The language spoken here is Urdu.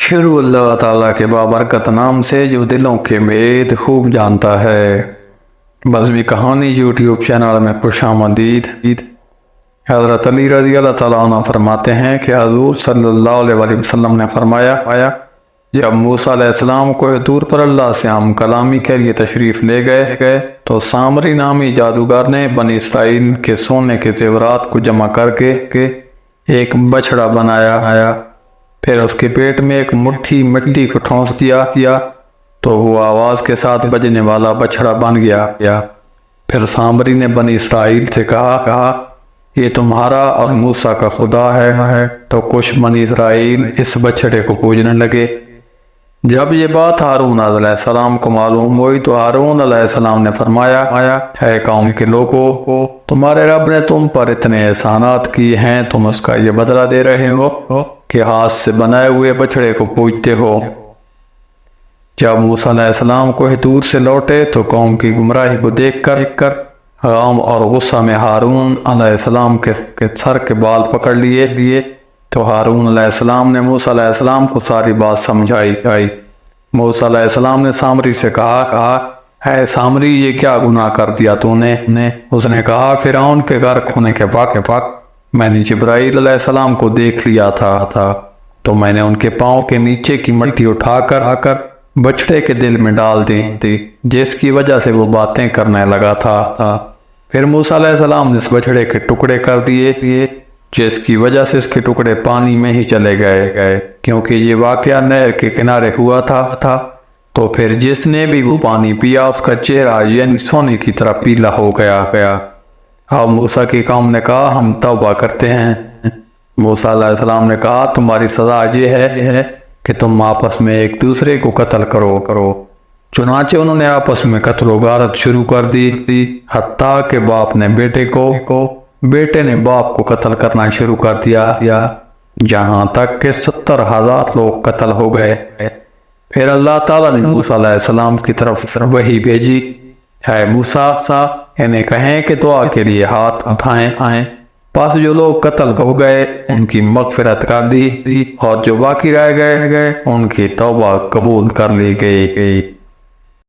شروع اللہ تعالیٰ کے بابرکت نام سے جو دلوں کے بھید خوب جانتا ہے۔ بزمی کہانی یوٹیوب چینل میں خوش آمدید۔ حضرت علی رضی اللہ تعالیٰ عنہ فرماتے ہیں کہ حضور صلی اللہ علیہ وسلم نے فرمایا جب موسیٰ علیہ السلام کو دور پر اللہ سے ہم کلامی کے لیے تشریف لے گئے تو سامری نامی جادوگر نے بنی اسرائیل کے سونے کے زیورات کو جمع کر کے ایک بچڑا بنایا، پھر اس کے پیٹ میں ایک مٹھی مٹی کو ٹھونس دیا تو وہ آواز کے ساتھ بجنے والا بچڑا بن گیا۔ پھر سامری نے بنی اسرائیل سے کہا یہ تمہارا اور موسیٰ کا خدا ہے، تو کچھ بنی اسرائیل اس بچڑے کو پوجنے لگے۔ جب یہ بات ہارون علیہ السلام کو معلوم ہوئی تو ہارون علیہ السلام نے فرمایا اے قوم کے لوگوں، تمہارے رب نے تم پر اتنے احسانات کیے ہیں، تم اس کا یہ بدلہ دے رہے ہو کہ ہاتھ سے بنائے ہوئے بچڑے کو پوجتے ہو۔ جب موسیٰ علیہ السلام کو دور سے لوٹے تو قوم کی گمراہی کو دیکھ کر غم اور غصہ میں ہارون علیہ السلام کے سر کے بال پکڑ لیے تو ہارون علیہ السلام نے موسیٰ علیہ السلام کو ساری بات سمجھائی۔ موسیٰ علیہ السلام نے سامری سے کہا اے سامری، یہ کیا گناہ کر دیا تو نے؟ اس نے کہا فرعون کے غرق ہونے کے وقت میں نے جبرائیل علیہ السلام کو دیکھ لیا تھا تو میں نے ان کے پاؤں کے نیچے کی مٹی اٹھا کر بچڑے کے دل میں ڈال دی، جس کی وجہ سے وہ باتیں کرنے لگا تھا۔ پھر موسیٰ علیہ السلام نے اس بچڑے کے ٹکڑے کر دیے، جس کی وجہ سے اس کے ٹکڑے پانی میں ہی چلے گئے، کیونکہ یہ واقعہ نہر کے کنارے ہوا تھا۔ تو پھر جس نے بھی وہ پانی پیا اس کا چہرہ یعنی سونے کی طرح پیلا ہو گیا۔ اب موسیٰ کی قوم نے کہا ہم توبہ کرتے ہیں۔ موسیٰ علیہ السلام نے کہا تمہاری سزا یہ ہے کہ تم آپس میں ایک دوسرے کو قتل کرو۔ چنانچہ انہوں نے آپس میں قتل و غارت شروع کر دی، حتیٰ کہ باپ نے بیٹے کو، بیٹے نے باپ کو قتل کرنا شروع کر دیا، جہاں تک کہ 70,000 لوگ قتل ہو گئے۔ پھر اللہ تعالیٰ نے موسیٰ علیہ السلام کی طرف وحی بھیجی، اے موسیٰ انہیں کہیں کہ دعا کے لیے ہاتھ اٹھائیں۔ پس جو لوگ قتل ہو گئے ان کی مغفرت کر دی اور جو باقی رہ گئے ان کی توبہ قبول کر لی گئی۔